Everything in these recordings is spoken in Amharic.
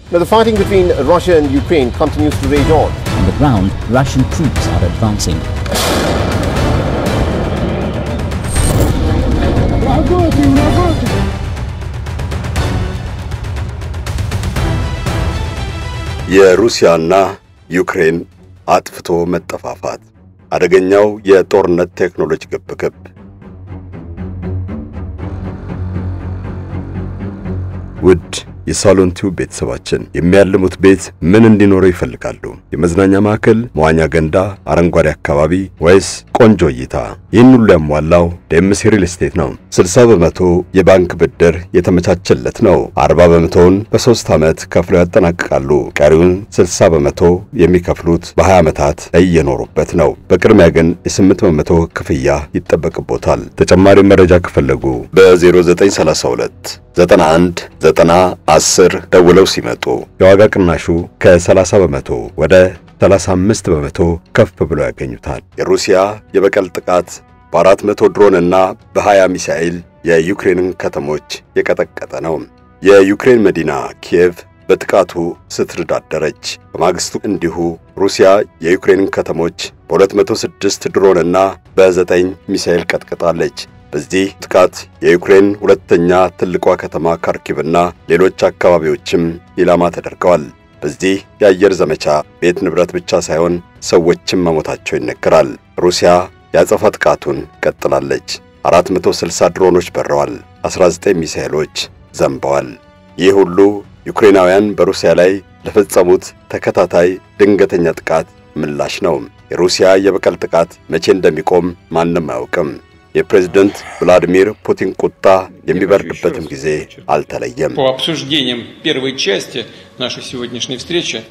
Now, the fighting between Russia and Ukraine continues to rage on. On the ground, Russian troops are advancing. የሩሲያና ዩክሬን አጥፍቶ መጠፋፋት አደገኛው የጦርነት ቴክኖሎጂ ግብግብ ውድ የሳሎን ቲዩብ ቤተሰባችን የሚያልሙት ቤት ምን እንዲኖረው ይፈልጋሉ? የመዝናኛ ማዕከል፣ መዋኛ ገንዳ፣ አረንጓዴ አካባቢ ወይስ ቆንጆ እይታ? ይህን ሁሉ ያሟላው ዴምሲ ሪል ስቴት ነው። 60% የባንክ ብድር የተመቻቸለት ነው። 40%ውን በ3 ዓመት ከፍለው ያጠናቅቃሉ። ቀሪውን 60% የሚከፍሉት በ20 ዓመታት እየኖሩበት ነው። በቅድሚያ ግን የ8% ክፍያ ይጠበቅቦታል። ተጨማሪ መረጃ ከፈለጉ በ0932 91 90 10 ደውለው ሲመጡ የዋጋ ቅናሹ ከ30% ወደ 35% ከፍ ብሎ ያገኙታል። የሩሲያ የበቀል ጥቃት በ400 ድሮንና በ20 ሚሳኤል የዩክሬንን ከተሞች የቀጠቀጠ ነው። የዩክሬን መዲና ኪየቭ በጥቃቱ ስትርዳደረች። በማግስቱ እንዲሁ ሩሲያ የዩክሬንን ከተሞች በ206 ድሮንና በ9 ሚሳኤል ቀጥቅጣለች። በዚህ ጥቃት የዩክሬን ሁለተኛ ትልቋ ከተማ ካርኪቭና ሌሎች አካባቢዎችም ኢላማ ተደርገዋል። በዚህ የአየር ዘመቻ ቤት ንብረት ብቻ ሳይሆን ሰዎችም መሞታቸው ይነገራል። ሩሲያ ያጸፋ ጥቃቱን ቀጥላለች። 460 ድሮኖች በረዋል። 19 ሚሳኤሎች ዘንበዋል። ይህ ሁሉ ዩክሬናውያን በሩሲያ ላይ ለፈጸሙት ተከታታይ ድንገተኛ ጥቃት ምላሽ ነው። የሩሲያ የበቀል ጥቃት መቼ እንደሚቆም ማንም አያውቅም። የፕሬዝዳንት ቭላዲሚር ፑቲን ቁጣ የሚበርድበትም ጊዜ አልተለየም።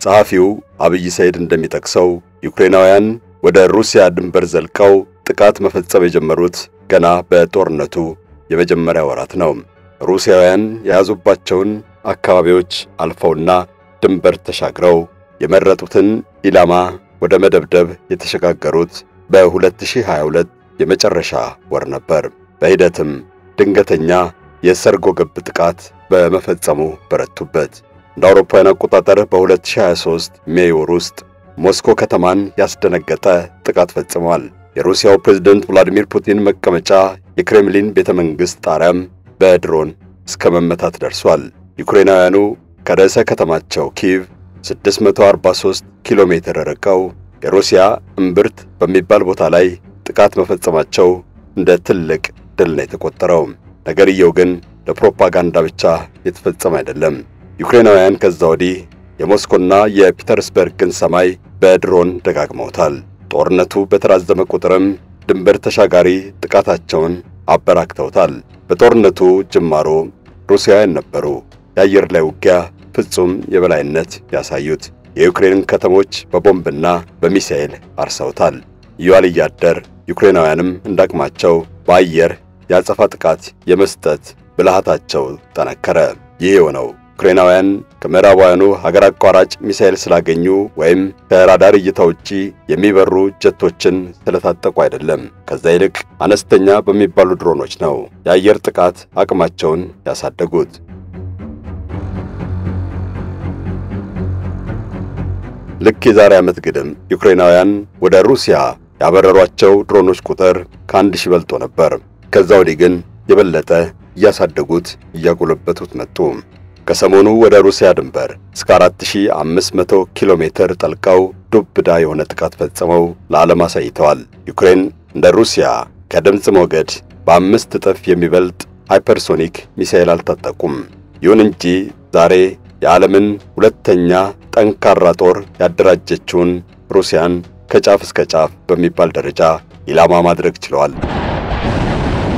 ጸሐፊው አብይ ሰይድ እንደሚጠቅሰው ዩክሬናውያን ወደ ሩሲያ ድንበር ዘልቀው ጥቃት መፈጸም የጀመሩት ገና በጦርነቱ የመጀመሪያ ወራት ነው። ሩሲያውያን የያዙባቸውን አካባቢዎች አልፈውና ድንበር ተሻግረው የመረጡትን ኢላማ ወደ መደብደብ የተሸጋገሩት በ2022 የመጨረሻ ወር ነበር። በሂደትም ድንገተኛ የሰርጎ ገብ ጥቃት በመፈጸሙ በረቱበት። እንደ አውሮፓውያን አቆጣጠር በ2023 ሜይ ወር ውስጥ ሞስኮ ከተማን ያስደነገጠ ጥቃት ፈጽመዋል። የሩሲያው ፕሬዝዳንት ቭላዲሚር ፑቲን መቀመጫ የክሬምሊን ቤተመንግስት ጣሪያም በድሮን እስከ መመታት ደርሷል። ዩክሬናውያኑ ከርዕሰ ከተማቸው ኪየቭ 643 ኪሎ ሜትር ርቀው የሩሲያ እምብርት በሚባል ቦታ ላይ ጥቃት መፈጸማቸው እንደ ትልቅ ድል ነው የተቆጠረው። ነገርየው ግን ለፕሮፓጋንዳ ብቻ የተፈጸመ አይደለም። ዩክሬናውያን ከዛ ወዲህ የሞስኮና የፒተርስበርግን ሰማይ በድሮን ደጋግመውታል። ጦርነቱ በተራዘመ ቁጥርም ድንበር ተሻጋሪ ጥቃታቸውን አበራክተውታል። በጦርነቱ ጅማሮ ሩሲያውያን ነበሩ የአየር ላይ ውጊያ ፍጹም የበላይነት ያሳዩት። የዩክሬንን ከተሞች በቦምብና በሚሳኤል አርሰውታል። ይዋል ያደር ዩክሬናውያንም እንዳቅማቸው በአየር ያጸፋ ጥቃት የመስጠት ብልሃታቸው ተነከረ። ይህ የሆነው ዩክሬናውያን ከምዕራባውያኑ ሀገር አቋራጭ ሚሳኤል ስላገኙ ወይም ከራዳር እይታ ውጪ የሚበሩ ጀቶችን ስለታጠቁ አይደለም። ከዛ ይልቅ አነስተኛ በሚባሉ ድሮኖች ነው የአየር ጥቃት አቅማቸውን ያሳደጉት። ልክ የዛሬ ዓመት ግድም ዩክሬናውያን ወደ ሩሲያ ያበረሯቸው ድሮኖች ቁጥር ከ1000 በልጦ ነበር። ከዛ ወዲህ ግን የበለጠ እያሳደጉት እያጎለበቱት መጡ። ከሰሞኑ ወደ ሩሲያ ድንበር እስከ 4500 ኪሎ ሜትር ጠልቀው ዱብዳ የሆነ ጥቃት ፈጽመው ለዓለም አሳይተዋል። ዩክሬን እንደ ሩሲያ ከድምጽ ሞገድ በ5 እጥፍ የሚበልጥ ሃይፐርሶኒክ ሚሳኤል አልታጠቁም። ይሁን እንጂ ዛሬ የዓለምን ሁለተኛ ጠንካራ ጦር ያደራጀችውን ሩሲያን ከጫፍ እስከ ጫፍ በሚባል ደረጃ ኢላማ ማድረግ ችለዋል።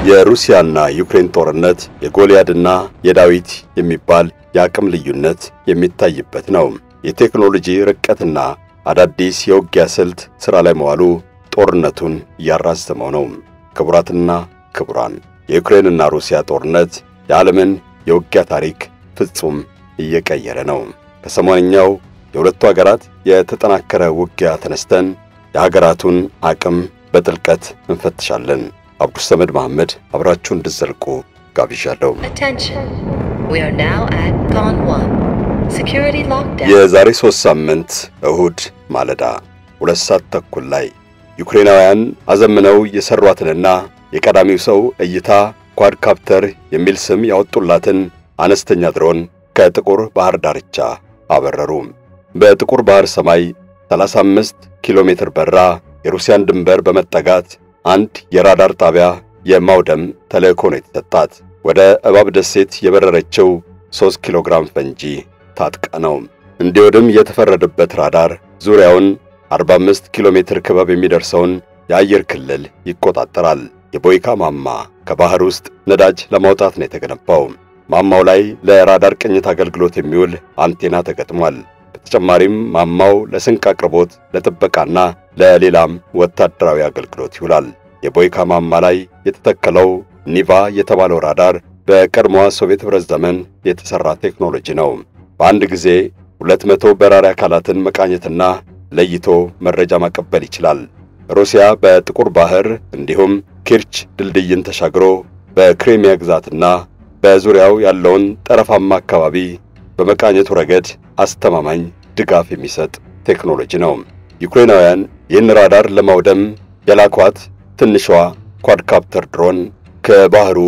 የሩሲያና ዩክሬን ጦርነት የጎልያድና የዳዊት የሚባል የአቅም ልዩነት የሚታይበት ነው። የቴክኖሎጂ ርቀትና አዳዲስ የውጊያ ስልት ሥራ ላይ መዋሉ ጦርነቱን ያራዘመው ነው። ክቡራትና ክቡራን፣ የዩክሬንና ሩሲያ ጦርነት የዓለምን የውጊያ ታሪክ ፍጹም እየቀየረ ነው። ከሰሞንኛው የሁለቱ ሀገራት የተጠናከረ ውጊያ ተነስተን የሀገራቱን አቅም በጥልቀት እንፈትሻለን። አብዱ ሰመድ መሐመድ አብራችሁን እንድትዘልቁ ጋብዣለሁ። Attention. We are now at Gone 1. Security lockdown. የዛሬ 3 ሳምንት እሁድ ማለዳ 2 ሰዓት ተኩል ላይ ዩክሬናውያን አዘምነው የሰሯትንና የቀዳሚው ሰው እይታ ኳድካፕተር የሚል ስም ያወጡላትን አነስተኛ ድሮን ከጥቁር ባህር ዳርቻ አበረሩ። በጥቁር ባህር ሰማይ 35 ኪሎ ሜትር በራ የሩሲያን ድንበር በመጠጋት አንድ የራዳር ጣቢያ የማውደም ተልዕኮ ነው የተሰጣት። ወደ እባብ ደሴት የበረረችው 3 ኪሎ ግራም ፈንጂ ታጥቃ ነው። እንዲወድም የተፈረደበት ራዳር ዙሪያውን 45 ኪሎ ሜትር ክበብ የሚደርሰውን የአየር ክልል ይቆጣጠራል። የቦይካ ማማ ከባህር ውስጥ ነዳጅ ለማውጣት ነው የተገነባው። ማማው ላይ ለራዳር ቅኝት አገልግሎት የሚውል አንቴና ተገጥሟል። በተጨማሪም ማማው ለስንቅ አቅርቦት፣ ለጥበቃና ለሌላም ወታደራዊ አገልግሎት ይውላል። የቦይካ ማማ ላይ የተተከለው ኒቫ የተባለው ራዳር በቀድሞዋ ሶቪየት ኅብረት ዘመን የተሰራ ቴክኖሎጂ ነው። በአንድ ጊዜ 200 በራሪ አካላትን መቃኘትና ለይቶ መረጃ ማቀበል ይችላል። ሩሲያ በጥቁር ባህር እንዲሁም ኪርች ድልድይን ተሻግሮ በክሪሚያ ግዛትና በዙሪያው ያለውን ጠረፋማ አካባቢ በመቃኘቱ ረገድ አስተማማኝ ድጋፍ የሚሰጥ ቴክኖሎጂ ነው። ዩክሬናውያን ይህን ራዳር ለማውደም የላኳት ትንሿ ኳድካፕተር ድሮን ከባህሩ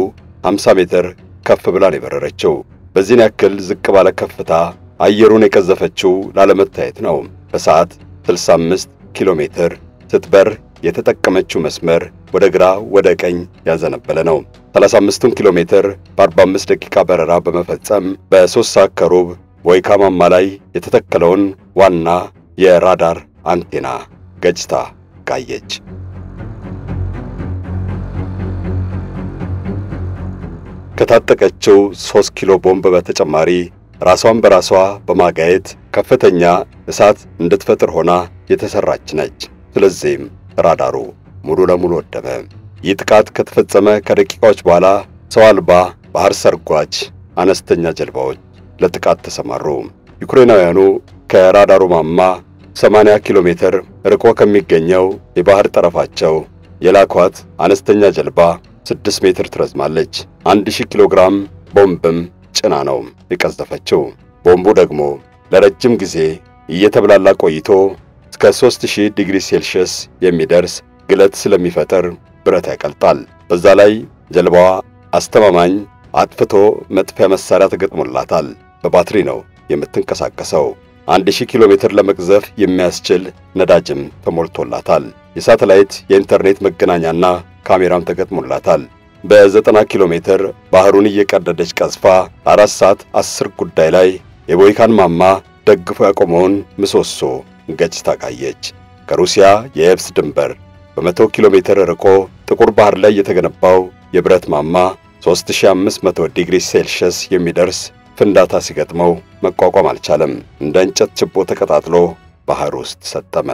50 ሜትር ከፍ ብላ ነው የበረረችው። በዚህን ያክል ዝቅ ባለ ከፍታ አየሩን የቀዘፈችው ላለመታየት ነው። በሰዓት 65 ኪሎ ሜትር ስትበር የተጠቀመችው መስመር ወደ ግራ ወደ ቀኝ ያዘነበለ ነው። 35 ኪሎ ሜትር በ45 ደቂቃ በረራ በመፈጸም በ3 ሰዓት ከሩብ ቦይካ ማማ ላይ የተተከለውን ዋና የራዳር አንቴና ገጭታ ጋየች። ከታጠቀችው 3 ኪሎ ቦምብ በተጨማሪ ራሷን በራሷ በማጋየት ከፍተኛ እሳት እንድትፈጥር ሆና የተሰራች ነች። ስለዚህም ራዳሩ ሙሉ ለሙሉ ወደመ። ይህ ጥቃት ከተፈጸመ ከደቂቃዎች በኋላ ሰው አልባ ባህር ሰርጓጅ አነስተኛ ጀልባዎች ለጥቃት ተሰማሩ። ዩክሬናውያኑ ከራዳሩ ማማ 80 ኪሎ ሜትር ርቆ ከሚገኘው የባህር ጠረፋቸው የላኳት አነስተኛ ጀልባ 6 ሜትር ትረዝማለች። 1000 ኪሎ ግራም ቦምብም ጭና ነው የቀዘፈችው። ቦምቡ ደግሞ ለረጅም ጊዜ እየተብላላ ቆይቶ እስከ 3000 ዲግሪ ሴልሺየስ የሚደርስ ግለት ስለሚፈጠር ብረት ያቀልጣል። በዛ ላይ ጀልባዋ አስተማማኝ አጥፍቶ መጥፊያ መሳሪያ ተገጥሞላታል። በባትሪ ነው የምትንቀሳቀሰው። 1000 ኪሎ ሜትር ለመቅዘፍ የሚያስችል ነዳጅም ተሞልቶላታል። የሳተላይት የኢንተርኔት መገናኛና ካሜራም ተገጥሞላታል። በ90 ኪሎ ሜትር ባህሩን እየቀደደች ቀዝፋ 4 ሰዓት 10 ጉዳይ ላይ የቦይካን ማማ ደግፎ ያቆመውን ምሰሶ ገጭታ ጋየች። ከሩሲያ የየብስ ድንበር በ100 ኪሎ ሜትር ርቆ ጥቁር ባህር ላይ የተገነባው የብረት ማማ 3500 ዲግሪ ሴልሺየስ የሚደርስ ፍንዳታ ሲገጥመው መቋቋም አልቻለም። እንደ እንጨት ችቦ ተቀጣጥሎ ባህር ውስጥ ሰጠመ።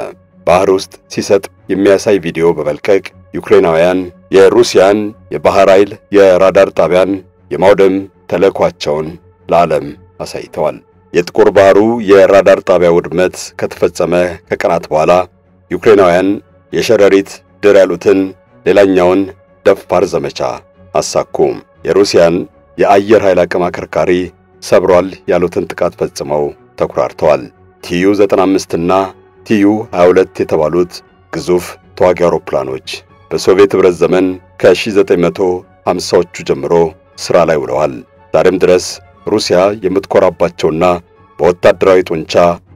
ባህር ውስጥ ሲሰጥ የሚያሳይ ቪዲዮ በመልቀቅ ዩክሬናውያን የሩሲያን የባህር ኃይል የራዳር ጣቢያን የማውደም ተልዕኳቸውን ለዓለም አሳይተዋል። የጥቁር ባህሩ የራዳር ጣቢያ ውድመት ከተፈጸመ ከቀናት በኋላ ዩክሬናውያን የሸረሪት ድር ያሉትን ሌላኛውን ደፋር ዘመቻ አሳኩ። የሩሲያን የአየር ኃይል አቅም አከርካሪ ሰብሯል ያሉትን ጥቃት ፈጽመው ተኩራርተዋል። ቲዩ-95 እና ቲዩ-22 የተባሉት ግዙፍ ተዋጊ አውሮፕላኖች በሶቪየት ኅብረት ዘመን ከ1950ዎቹ ጀምሮ ሥራ ላይ ውለዋል። ዛሬም ድረስ ሩሲያ የምትኮራባቸውና በወታደራዊ ጡንቻ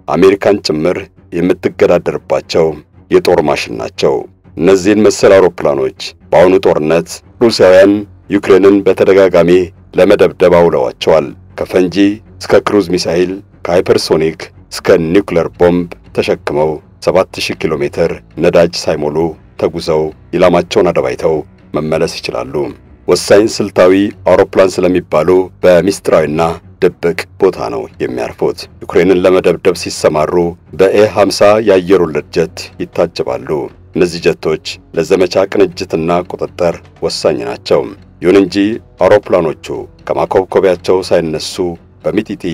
አሜሪካን ጭምር የምትገዳደርባቸው የጦር ማሽን ናቸው። እነዚህን መሰል አውሮፕላኖች በአሁኑ ጦርነት ሩሲያውያን ዩክሬንን በተደጋጋሚ ለመደብደብ አውለዋቸዋል። ከፈንጂ እስከ ክሩዝ ሚሳኤል፣ ከሃይፐርሶኒክ እስከ ኒውክሌር ቦምብ ተሸክመው 7000 ኪሎ ሜትር ነዳጅ ሳይሞሉ ተጉዘው ኢላማቸውን አደባይተው መመለስ ይችላሉ። ወሳኝ ስልታዊ አውሮፕላን ስለሚባሉ በሚስጥራዊና ድብቅ ቦታ ነው የሚያርፉት። ዩክሬንን ለመደብደብ ሲሰማሩ በኤ50 የአየር ወለድ ጀት ይታጀባሉ። እነዚህ ጀቶች ለዘመቻ ቅንጅትና ቁጥጥር ወሳኝ ናቸው። ይሁን እንጂ አውሮፕላኖቹ ከማኮብኮቢያቸው ሳይነሱ በሚጢጢ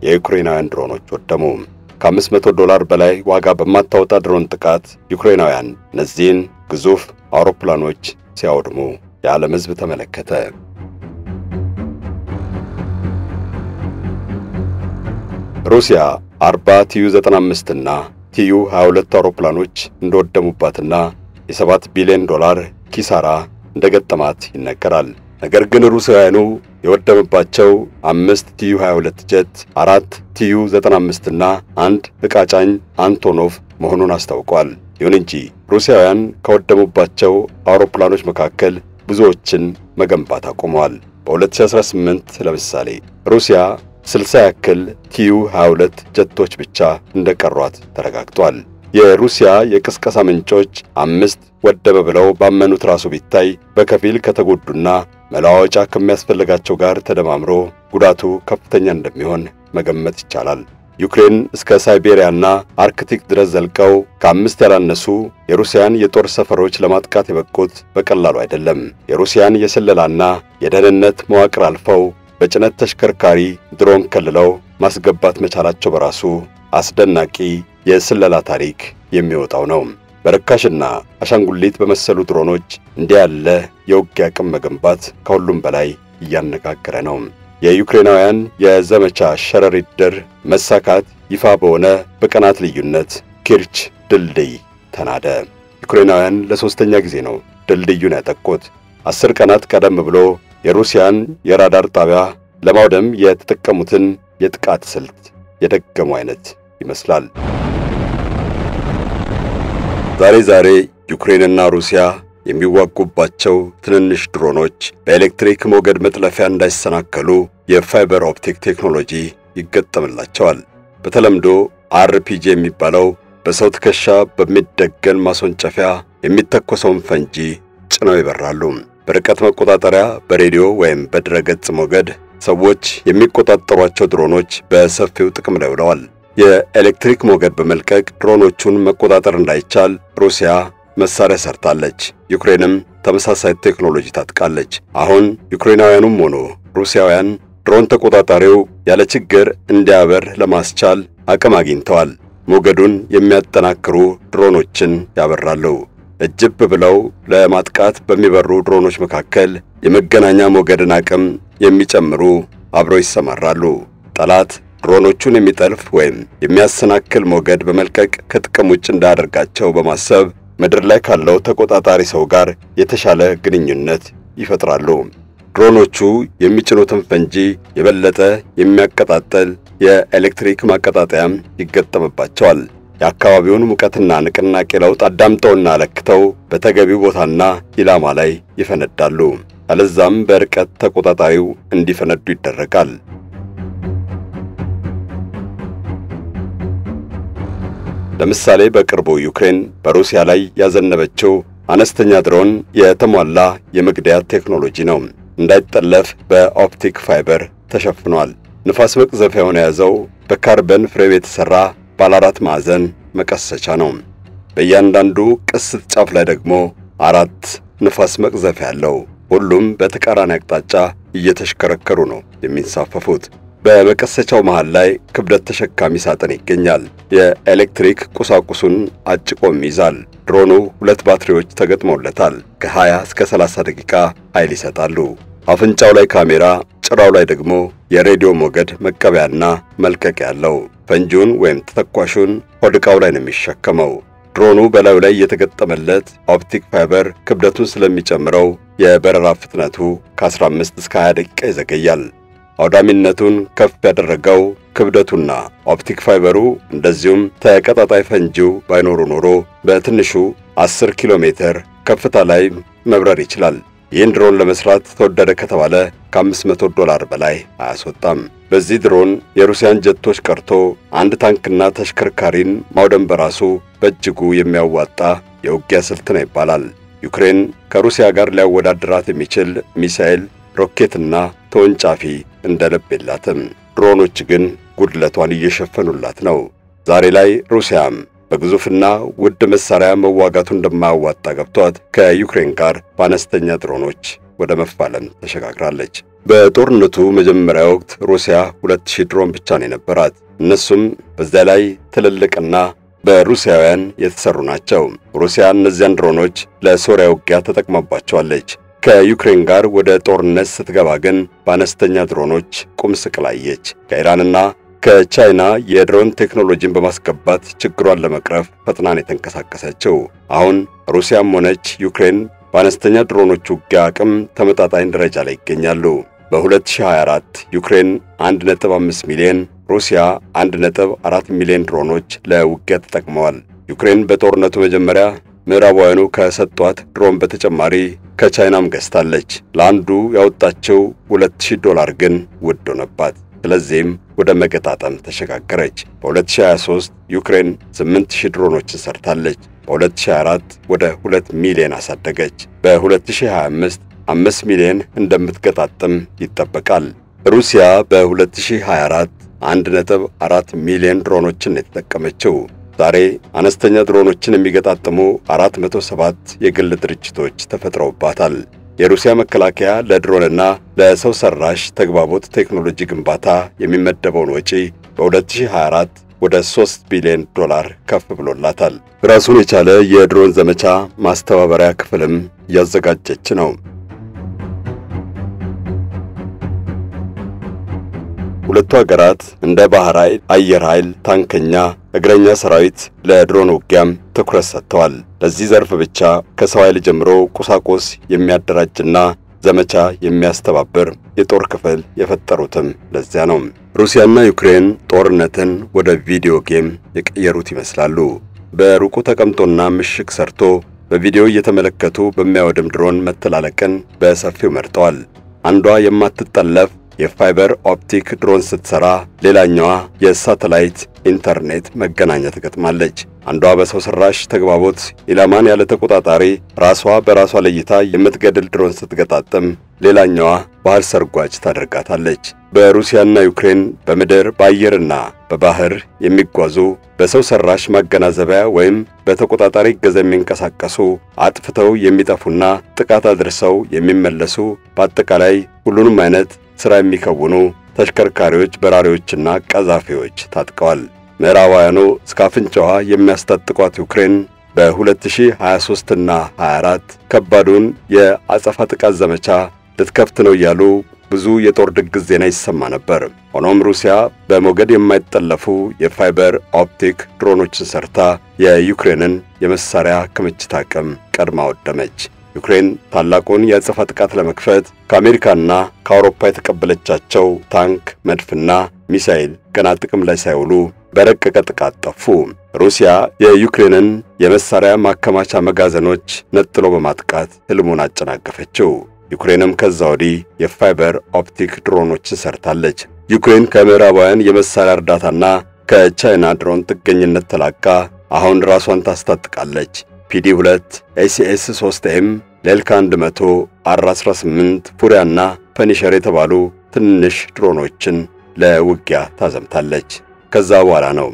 የዩክሬናውያን ድሮኖች ወደሙ። $500 በላይ ዋጋ በማታወጣ ድሮን ጥቃት ዩክሬናውያን እነዚህን ግዙፍ አውሮፕላኖች ሲያወድሙ የዓለም ሕዝብ ተመለከተ። ሩሲያ 40 ቲዩ-95 እና ቲዩ-22 አውሮፕላኖች እንደወደሙባትና የ7 ቢሊዮን ዶላር ኪሳራ እንደገጠማት ይነገራል። ነገር ግን ሩሲያውያኑ የወደመባቸው 5 ቲዩ-22 ጀት፣ 4 ቲዩ-95 እና 1 ዕቃ ጫኝ አንቶኖቭ መሆኑን አስታውቋል። ይሁን እንጂ ሩሲያውያን ከወደሙባቸው አውሮፕላኖች መካከል ብዙዎችን መገንባት አቁመዋል። በ2018 ለምሳሌ ሩሲያ 60 ያክል ቲዩ-22 ጀቶች ብቻ እንደቀሯት ተረጋግጧል። የሩሲያ የቅስቀሳ ምንጮች 5 ወደመ ብለው ባመኑት ራሱ ቢታይ በከፊል ከተጎዱና መለዋወጫ ከሚያስፈልጋቸው ጋር ተደማምሮ ጉዳቱ ከፍተኛ እንደሚሆን መገመት ይቻላል። ዩክሬን እስከ ሳይቤሪያና አርክቲክ ድረስ ዘልቀው ከ5 ያላነሱ የሩሲያን የጦር ሰፈሮች ለማጥቃት የበቁት በቀላሉ አይደለም። የሩሲያን የስለላና የደህንነት መዋቅር አልፈው በጭነት ተሽከርካሪ ድሮን ከልለው ማስገባት መቻላቸው በራሱ አስደናቂ የስለላ ታሪክ የሚወጣው ነው። በርካሽና አሻንጉሊት በመሰሉ ድሮኖች እንዲህ ያለ የውጊያ አቅም መገንባት ከሁሉም በላይ እያነጋገረ ነው። የዩክሬናውያን የዘመቻ ሸረሪት ድር መሳካት ይፋ በሆነ በቀናት ልዩነት ኪርች ድልድይ ተናደ። ዩክሬናውያን ለሶስተኛ ጊዜ ነው ድልድዩን ያጠቁት። 10 ቀናት ቀደም ብሎ የሩሲያን የራዳር ጣቢያ ለማውደም የተጠቀሙትን የጥቃት ስልት የደገሙ አይነት ይመስላል። ዛሬ ዩክሬንና ሩሲያ የሚዋጉባቸው ትንንሽ ድሮኖች በኤሌክትሪክ ሞገድ መጥለፊያ እንዳይሰናከሉ የፋይበር ኦፕቲክ ቴክኖሎጂ ይገጠምላቸዋል። በተለምዶ አርፒጂ የሚባለው በሰው ትከሻ በሚደገን ማስወንጨፊያ የሚተኮሰውን ፈንጂ ጭነው ይበራሉ። በርቀት መቆጣጠሪያ በሬዲዮ ወይም በድረገጽ ሞገድ ሰዎች የሚቆጣጠሯቸው ድሮኖች በሰፊው ጥቅም ላይ ውለዋል። የኤሌክትሪክ ሞገድ በመልቀቅ ድሮኖቹን መቆጣጠር እንዳይቻል ሩሲያ መሳሪያ ሰርታለች። ዩክሬንም ተመሳሳይ ቴክኖሎጂ ታጥቃለች። አሁን ዩክሬናውያኑም ሆኑ ሩሲያውያን ድሮን ተቆጣጣሪው ያለ ችግር እንዲያበር ለማስቻል አቅም አግኝተዋል። ሞገዱን የሚያጠናክሩ ድሮኖችን ያበራሉ። እጅብ ብለው ለማጥቃት በሚበሩ ድሮኖች መካከል የመገናኛ ሞገድን አቅም የሚጨምሩ አብረው ይሰማራሉ። ጠላት ድሮኖቹን የሚጠልፍ ወይም የሚያሰናክል ሞገድ በመልቀቅ ከጥቅም ውጭ እንዳያደርጋቸው በማሰብ ምድር ላይ ካለው ተቆጣጣሪ ሰው ጋር የተሻለ ግንኙነት ይፈጥራሉ። ድሮኖቹ የሚጭኑትን ፈንጂ የበለጠ የሚያቀጣጥል የኤሌክትሪክ ማቀጣጠያም ይገጠምባቸዋል። የአካባቢውን ሙቀትና ንቅናቄ ለውጥ አዳምጠውና ለክተው በተገቢው ቦታና ኢላማ ላይ ይፈነዳሉ። አለዛም በርቀት ተቆጣጣሪው እንዲፈነዱ ይደረጋል። ለምሳሌ በቅርቡ ዩክሬን በሩሲያ ላይ ያዘነበችው አነስተኛ ድሮን የተሟላ የመግደያ ቴክኖሎጂ ነው። እንዳይጠለፍ በኦፕቲክ ፋይበር ተሸፍኗል። ንፋስ መቅዘፊያውን የያዘው በካርበን ፍሬም የተሰራ ባለ 4 ማዕዘን መቀሰቻ ነው። በእያንዳንዱ ቅስት ጫፍ ላይ ደግሞ 4 ንፋስ መቅዘፊያ አለው። ሁሉም በተቃራኒ አቅጣጫ እየተሽከረከሩ ነው የሚንሳፈፉት። በመቀሰቻው መሃል ላይ ክብደት ተሸካሚ ሳጥን ይገኛል። የኤሌክትሪክ ቁሳቁሱን አጭቆም ይዛል። ድሮኑ 2 ባትሪዎች ተገጥመውለታል። ከ20 እስከ 30 ደቂቃ ኃይል ይሰጣሉ። አፍንጫው ላይ ካሜራ፣ ጭራው ላይ ደግሞ የሬዲዮ ሞገድ መቀበያና መልቀቂያ ያለው። ፈንጂውን ወይም ተተኳሹን ሆድቃው ላይ ነው የሚሸከመው። ድሮኑ በላዩ ላይ የተገጠመለት ኦፕቲክ ፋይበር ክብደቱን ስለሚጨምረው የበረራ ፍጥነቱ ከ15 እስከ 20 ደቂቃ ይዘገያል። አውዳሚነቱን ከፍ ያደረገው ክብደቱና ኦፕቲክ ፋይበሩ እንደዚሁም ተቀጣጣይ ፈንጂው ባይኖሩ ኖሮ በትንሹ 10 ኪሎ ሜትር ከፍታ ላይ መብረር ይችላል። ይህን ድሮን ለመስራት ተወደደ ከተባለ $500 በላይ አያስወጣም። በዚህ ድሮን የሩሲያን ጀቶች ቀርቶ አንድ ታንክና ተሽከርካሪን ማውደም በራሱ በእጅጉ የሚያዋጣ የውጊያ ስልት ነው ይባላል። ዩክሬን ከሩሲያ ጋር ሊያወዳድራት የሚችል ሚሳኤል፣ ሮኬትና ተወንጫፊ እንደልብ የላትም። ድሮኖች ግን ጉድለቷን እየሸፈኑላት ነው። ዛሬ ላይ ሩሲያም በግዙፍና ውድ መሳሪያ መዋጋቱ እንደማያዋጣ ገብቷት ከዩክሬን ጋር በአነስተኛ ድሮኖች ወደ መፋለም ተሸጋግራለች። በጦርነቱ መጀመሪያ ወቅት ሩሲያ 2000 ድሮን ብቻ ነው የነበራት። እነሱም በዚያ ላይ ትልልቅና በሩሲያውያን የተሰሩ ናቸው። ሩሲያ እነዚያን ድሮኖች ለሶሪያ ውጊያ ተጠቅማባቸዋለች። ከዩክሬን ጋር ወደ ጦርነት ስትገባ ግን በአነስተኛ ድሮኖች ቁም ስቅላየች። ከኢራንና ከቻይና የድሮን ቴክኖሎጂን በማስገባት ችግሯን ለመቅረፍ ፈጥናን የተንቀሳቀሰችው። አሁን ሩሲያም ሆነች ዩክሬን በአነስተኛ ድሮኖች ውጊያ አቅም ተመጣጣኝ ደረጃ ላይ ይገኛሉ። በ2024 ዩክሬን 1.5 ሚሊዮን፣ ሩሲያ 1.4 ሚሊዮን ድሮኖች ለውጊያ ተጠቅመዋል። ዩክሬን በጦርነቱ መጀመሪያ ምዕራባውያኑ ከሰጧት ድሮን በተጨማሪ ከቻይናም ገዝታለች። ለአንዱ ያወጣቸው $2000 ግን ውድ ሆነባት። ስለዚህም ወደ መገጣጠም ተሸጋገረች። በ2023 ዩክሬን 8000 ድሮኖችን ሰርታለች። በ2024 ወደ 2 ሚሊዮን አሳደገች። በ2025 5 ሚሊዮን እንደምትገጣጠም ይጠበቃል። ሩሲያ በ2024 1.4 ሚሊዮን ድሮኖችን የተጠቀመችው። ዛሬ አነስተኛ ድሮኖችን የሚገጣጥሙ 407 የግል ድርጅቶች ተፈጥረውባታል። የሩሲያ መከላከያ ለድሮንና ለሰው ሰራሽ ተግባቦት ቴክኖሎጂ ግንባታ የሚመደበውን ወጪ በ2024 ወደ $3 ቢሊዮን ከፍ ብሎላታል። ራሱን የቻለ የድሮን ዘመቻ ማስተባበሪያ ክፍልም ያዘጋጀች ነው። ሁለቱ ሀገራት እንደ ባህር ኃይል፣ አየር ኃይል፣ ታንከኛ፣ እግረኛ ሰራዊት ለድሮን ውጊያም ትኩረት ሰጥተዋል። ለዚህ ዘርፍ ብቻ ከሰው ኃይል ጀምሮ ቁሳቁስ የሚያደራጅና ዘመቻ የሚያስተባብር የጦር ክፍል የፈጠሩትም ለዚያ ነው። ሩሲያና ዩክሬን ጦርነትን ወደ ቪዲዮ ጌም የቀየሩት ይመስላሉ። በሩቁ ተቀምጦና ምሽግ ሰርቶ በቪዲዮ እየተመለከቱ በሚያወድም ድሮን መተላለቅን በሰፊው መርጠዋል። አንዷ የማትጠለፍ የፋይበር ኦፕቲክ ድሮን ስትሰራ፣ ሌላኛዋ የሳተላይት ኢንተርኔት መገናኛ ትገጥማለች። አንዷ በሰው ሰራሽ ተግባቦት ኢላማን ያለ ተቆጣጣሪ ራሷ በራሷ ለይታ የምትገድል ድሮን ስትገጣጥም፣ ሌላኛዋ ባህር ሰርጓጅ ታደርጋታለች። በሩሲያና ዩክሬን በምድር በአየርና በባህር የሚጓዙ በሰው ሰራሽ ማገናዘቢያ ወይም በተቆጣጣሪ ገዘ የሚንቀሳቀሱ አጥፍተው የሚጠፉና ጥቃት አድርሰው የሚመለሱ በአጠቃላይ ሁሉንም አይነት ሥራ የሚከውኑ ተሽከርካሪዎች፣ በራሪዎችና ቀዛፊዎች ታጥቀዋል። ምዕራባውያኑ እስከ አፍንጫዋ የሚያስታጥቋት ዩክሬን በ2023 እና 24 ከባዱን የአጸፋ ጥቃት ዘመቻ ልትከፍት ነው እያሉ ብዙ የጦር ድግስ ዜና ይሰማ ነበር። ሆኖም ሩሲያ በሞገድ የማይጠለፉ የፋይበር ኦፕቲክ ድሮኖችን ሰርታ የዩክሬንን የመሳሪያ ክምችት አቅም ቀድማ ወደመች። ዩክሬን ታላቁን የአጸፋ ጥቃት ለመክፈት ከአሜሪካና ከአውሮፓ የተቀበለቻቸው ታንክ፣ መድፍና ሚሳኤል ገና ጥቅም ላይ ሳይውሉ በረቀቀ ጥቃት ጠፉ። ሩሲያ የዩክሬንን የመሳሪያ ማከማቻ መጋዘኖች ነጥሎ በማጥቃት ህልሙን አጨናገፈችው። ዩክሬንም ከዛ ወዲህ የፋይበር ኦፕቲክ ድሮኖችን ሰርታለች። ዩክሬን ከምዕራባውያን የመሳሪያ እርዳታና ከቻይና ድሮን ጥገኝነት ተላቃ አሁን ራሷን ታስታጥቃለች። PD2፣ ACS-3M፣ ሌልካ 100፣ R-18፣ ፉሪያና ፐኒሸር የተባሉ ትንሽ ድሮኖችን ለውጊያ ታዘምታለች። ከዛ በኋላ ነው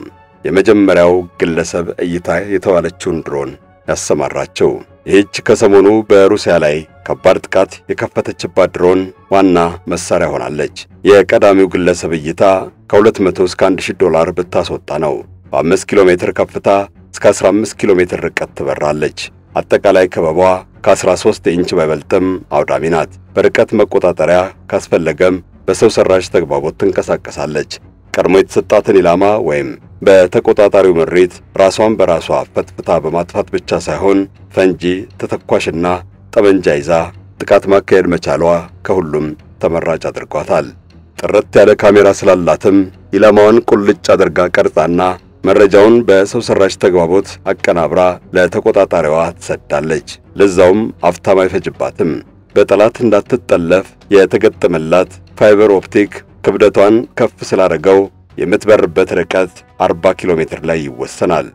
የመጀመሪያው ግለሰብ እይታ የተባለችውን ድሮን ያሰማራቸው። ይህች ከሰሞኑ በሩሲያ ላይ ከባድ ጥቃት የከፈተችባት ድሮን ዋና መሳሪያ ሆናለች። የቀዳሚው ግለሰብ እይታ ከ200 እስከ $1000 ብታስወጣ ነው። በ5 ኪሎ ሜትር ከፍታ እስከ 15 ኪሎ ሜትር ርቀት ትበራለች። አጠቃላይ ከበቧ ከ13 ኢንች ባይበልጥም አውዳሚ ናት። በርቀት መቆጣጠሪያ ካስፈለገም በሰው ሰራሽ ተግባቦት ትንቀሳቀሳለች። ቀድሞ የተሰጣትን ኢላማ ወይም በተቆጣጣሪው ምሪት ራሷን በራሷ ፈትፍታ በማጥፋት ብቻ ሳይሆን ፈንጂ፣ ተተኳሽና ጠመንጃ ይዛ ጥቃት ማካሄድ መቻሏ ከሁሉም ተመራጭ አድርጓታል። ጥርት ያለ ካሜራ ስላላትም ኢላማዋን ቁልጭ አድርጋ ቀርጻና መረጃውን በሰው ሰራሽ ተግባቦት አቀናብራ ለተቆጣጣሪዋ ትሰዳለች። ለዛውም አፍታም አይፈጅባትም። በጠላት እንዳትጠለፍ የተገጠመላት ፋይበር ኦፕቲክ ክብደቷን ከፍ ስላደረገው የምትበርበት ርቀት 40 ኪሎ ሜትር ላይ ይወሰናል።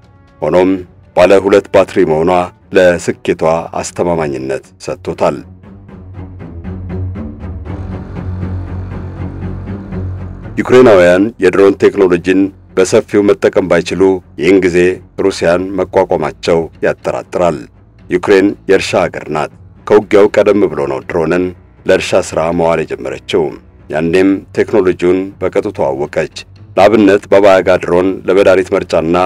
ሆኖም ባለ 2 ባትሪ መሆኗ ለስኬቷ አስተማማኝነት ሰጥቶታል። ዩክሬናውያን የድሮን ቴክኖሎጂን በሰፊው መጠቀም ባይችሉ ይህን ጊዜ ሩሲያን መቋቋማቸው ያጠራጥራል። ዩክሬን የእርሻ ሀገር ናት። ከውጊያው ቀደም ብሎ ነው ድሮንን ለእርሻ ሥራ መዋል የጀመረችው። ያኔም ቴክኖሎጂውን በቅጡ ተዋወቀች። ለአብነት በባያጋ ድሮን ለመድኃኒት መርጫና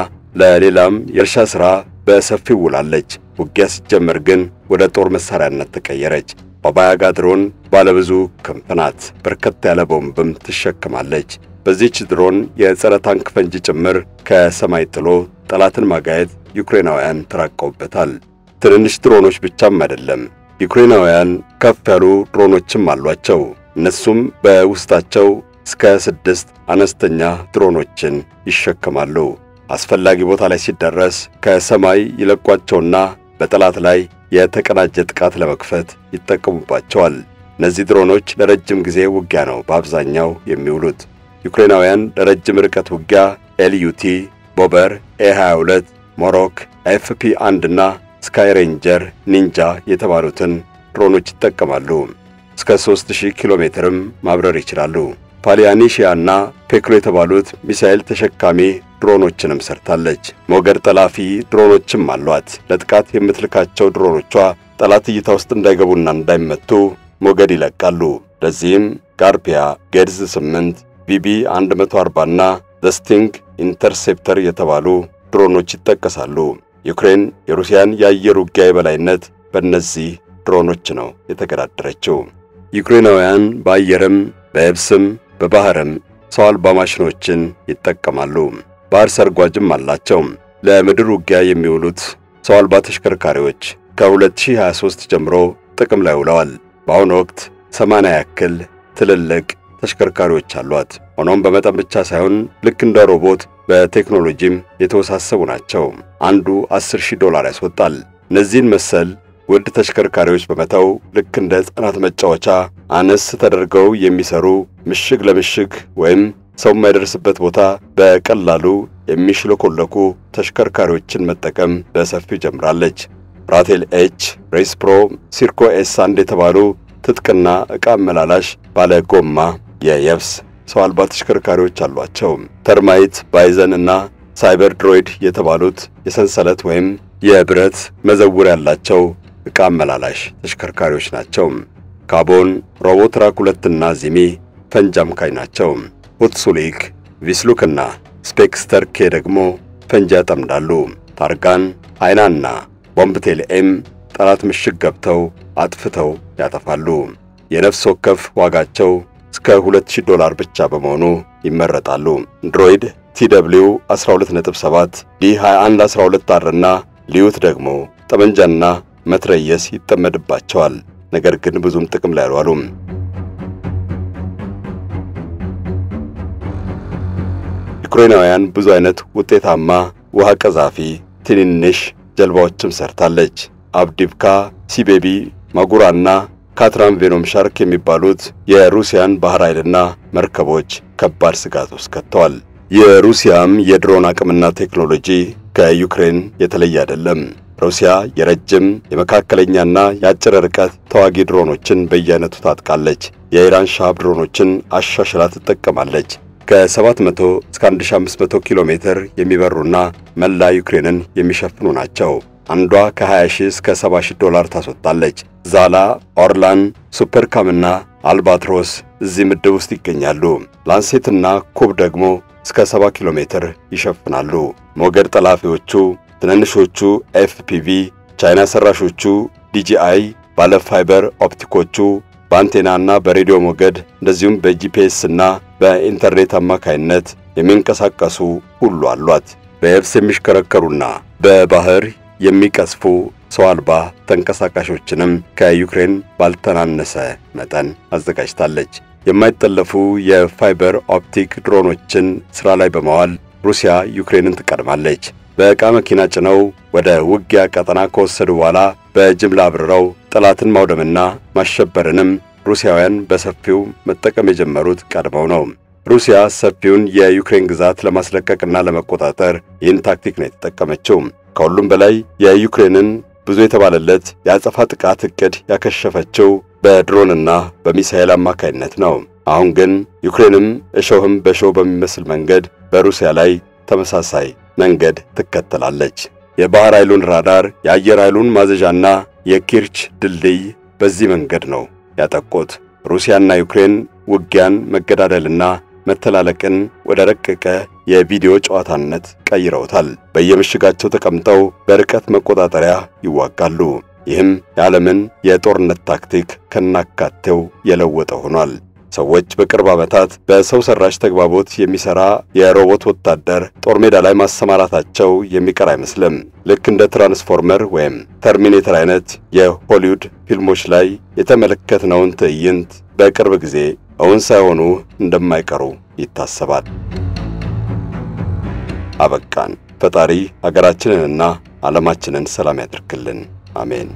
ለሌላም የእርሻ ሥራ በሰፊው ውላለች። ውጊያ ሲጀመር ግን ወደ ጦር መሳሪያነት ተቀየረች። ባባያጋ ድሮን ባለብዙ ክንፍ ናት። በርከት ያለ ቦምብም ትሸከማለች። በዚህች ድሮን የጸረ ታንክ ፈንጂ ጭምር ከሰማይ ጥሎ ጠላትን ማጋየት ዩክሬናውያን ተራቀውበታል። ትንንሽ ድሮኖች ብቻም አይደለም፣ ዩክሬናውያን ከፍ ያሉ ድሮኖችም አሏቸው። እነሱም በውስጣቸው እስከ 6 አነስተኛ ድሮኖችን ይሸከማሉ። አስፈላጊ ቦታ ላይ ሲደረስ ከሰማይ ይለቋቸውና በጠላት ላይ የተቀናጀ ጥቃት ለመክፈት ይጠቀሙባቸዋል። እነዚህ ድሮኖች ለረጅም ጊዜ ውጊያ ነው በአብዛኛው የሚውሉት። ዩክሬናውያን ለረጅም ርቀት ውጊያ ኤልዩቲ፣ ቦበር፣ ኤ22፣ ሞሮክ፣ ኤፍፒ1 እና ስካይ ሬንጀር ኒንጃ የተባሉትን ድሮኖች ይጠቀማሉ። እስከ 3000 ኪሎ ሜትርም ማብረር ይችላሉ። ፓሊያኒሺያ እና ፔክሎ የተባሉት ሚሳኤል ተሸካሚ ድሮኖችንም ሰርታለች። ሞገድ ጠላፊ ድሮኖችም አሏት። ለጥቃት የምትልካቸው ድሮኖቿ ጠላት እይታ ውስጥ እንዳይገቡና እንዳይመቱ ሞገድ ይለቃሉ። ለዚህም ጋርፒያ፣ ጌድዝ 8፣ ቢቢ 140 እና ዘስቲንግ ኢንተርሴፕተር የተባሉ ድሮኖች ይጠቀሳሉ። ዩክሬን የሩሲያን የአየር ውጊያ የበላይነት በእነዚህ ድሮኖች ነው የተገዳደረችው። ዩክሬናውያን በአየርም በየብስም በባህርም ሰው አልባ ማሽኖችን ይጠቀማሉ። ባህር ሰርጓጅም አላቸው። ለምድር ውጊያ የሚውሉት ሰው አልባ ተሽከርካሪዎች ከ2023 ጀምሮ ጥቅም ላይ ውለዋል። በአሁኑ ወቅት 80 ያክል ትልልቅ ተሽከርካሪዎች አሏት። ሆኖም በመጠን ብቻ ሳይሆን ልክ እንደ ሮቦት በቴክኖሎጂም የተወሳሰቡ ናቸው። አንዱ $10,000 ያስወጣል። እነዚህን መሰል ውድ ተሽከርካሪዎች በመተው ልክ እንደ ሕፃናት መጫወቻ አነስ ተደርገው የሚሰሩ ምሽግ ለምሽግ ወይም ሰው የማይደርስበት ቦታ በቀላሉ የሚሽለኮለኩ ተሽከርካሪዎችን መጠቀም በሰፊው ጀምራለች። ራቴል ኤች፣ ሬስ ፕሮ፣ ሲርኮ ኤስ1 የተባሉ ትጥቅና ዕቃ አመላላሽ ባለ ጎማ የየብስ ሰው አልባ ተሽከርካሪዎች አሏቸው። ተርማይት፣ ባይዘን እና ሳይበር ድሮይድ የተባሉት የሰንሰለት ወይም የብረት መዘውር ያላቸው ዕቃ አመላላሽ ተሽከርካሪዎች ናቸው። ካቦን፣ ሮቦትራክ 2 እና ዚሚ ፈንጂ አምካኝ ናቸው። ሁትሱሊክ፣ ቪስሉክ እና ስፔክስተር ኬ ደግሞ ፈንጂ ያጠምዳሉ። ታርጋን፣ አይናና ቦምብቴል ኤም ጠላት ምሽግ ገብተው አጥፍተው ያጠፋሉ። የነፍስ ወከፍ ዋጋቸው እስከ $2,000 ብቻ በመሆኑ ይመረጣሉ። ድሮይድ TW 12.7 D2112R እና ሊዩት ደግሞ ጠመንጃና መትረየስ ይጠመድባቸዋል። ነገር ግን ብዙም ጥቅም ላይ አልዋሉም። ዩክሬናውያን ብዙ አይነት ውጤታማ ውሃ ቀዛፊ ትንንሽ ጀልባዎችም ሰርታለች። አብዲቭካ፣ ሲቤቢ፣ ማጉራና ካትራም ቬኖም ሻርክ የሚባሉት የሩሲያን ባህር ኃይልና መርከቦች ከባድ ስጋት ውስጥ ከተዋል። የሩሲያም የድሮን አቅምና ቴክኖሎጂ ከዩክሬን የተለየ አይደለም። ሩሲያ የረጅም የመካከለኛና የአጭር ርቀት ተዋጊ ድሮኖችን በየአይነቱ ታጥቃለች። የኢራን ሻሃብ ድሮኖችን አሻሽላ ትጠቀማለች። ከ700 እስከ 1500 ኪሎ ሜትር የሚበሩና መላ ዩክሬንን የሚሸፍኑ ናቸው። አንዷ ከ20,000 እስከ $70,000 ታስወጣለች። ዛላ፣ ኦርላን፣ ሱፐርካምና አልባትሮስ እዚህ ምድብ ውስጥ ይገኛሉ። ላንሴትና ኩብ ደግሞ እስከ 70 ኪሎ ሜትር ይሸፍናሉ። ሞገድ ጠላፊዎቹ ትንንሾቹ FPV፣ ቻይና ሰራሾቹ DJI፣ ባለ ፋይበር ኦፕቲኮቹ በአንቴናና በሬዲዮ ሞገድ እንደዚሁም በጂፒኤስ እና በኢንተርኔት አማካይነት የሚንቀሳቀሱ ሁሉ አሏት። በየብስ የሚሽከረከሩና በባህር የሚቀስፉ ሰው አልባ ተንቀሳቃሾችንም ከዩክሬን ባልተናነሰ መጠን አዘጋጅታለች። የማይጠለፉ የፋይበር ኦፕቲክ ድሮኖችን ስራ ላይ በማዋል ሩሲያ ዩክሬንን ትቀድማለች። በዕቃ መኪና ጭነው ወደ ውጊያ ቀጠና ከወሰዱ በኋላ በጅምላ አብረው ጠላትን ማውደምና ማሸበርንም ሩሲያውያን በሰፊው መጠቀም የጀመሩት ቀድመው ነው። ሩሲያ ሰፊውን የዩክሬን ግዛት ለማስለቀቅና ለመቆጣጠር ይህን ታክቲክ ነው የተጠቀመችው። ከሁሉም በላይ የዩክሬንን ብዙ የተባለለት የአጸፋ ጥቃት እቅድ ያከሸፈችው በድሮንና በሚሳኤል አማካይነት ነው። አሁን ግን ዩክሬንም እሾህም በሾህ በሚመስል መንገድ በሩሲያ ላይ ተመሳሳይ መንገድ ትከተላለች። የባህር ኃይሉን ራዳር፣ የአየር ኃይሉን ማዘዣና የኪርች ድልድይ በዚህ መንገድ ነው ያጠቁት። ሩሲያና ዩክሬን ውጊያን መገዳደልና መተላለቅን ወደ ረቀቀ የቪዲዮ ጨዋታነት ቀይረውታል። በየምሽጋቸው ተቀምጠው በርቀት መቆጣጠሪያ ይዋጋሉ። ይህም የዓለምን የጦርነት ታክቲክ ከናካቴው የለወጠ ሆኗል። ሰዎች በቅርብ ዓመታት በሰው ሰራሽ ተግባቦት የሚሰራ የሮቦት ወታደር ጦር ሜዳ ላይ ማሰማራታቸው የሚቀር አይመስልም። ልክ እንደ ትራንስፎርመር ወይም ተርሚኔተር አይነት የሆሊውድ ፊልሞች ላይ የተመለከትነውን ትዕይንት በቅርብ ጊዜ እውን ሳይሆኑ እንደማይቀሩ ይታሰባል። አበቃን። ፈጣሪ ሀገራችንንና ዓለማችንን ሰላም ያድርግልን። አሜን።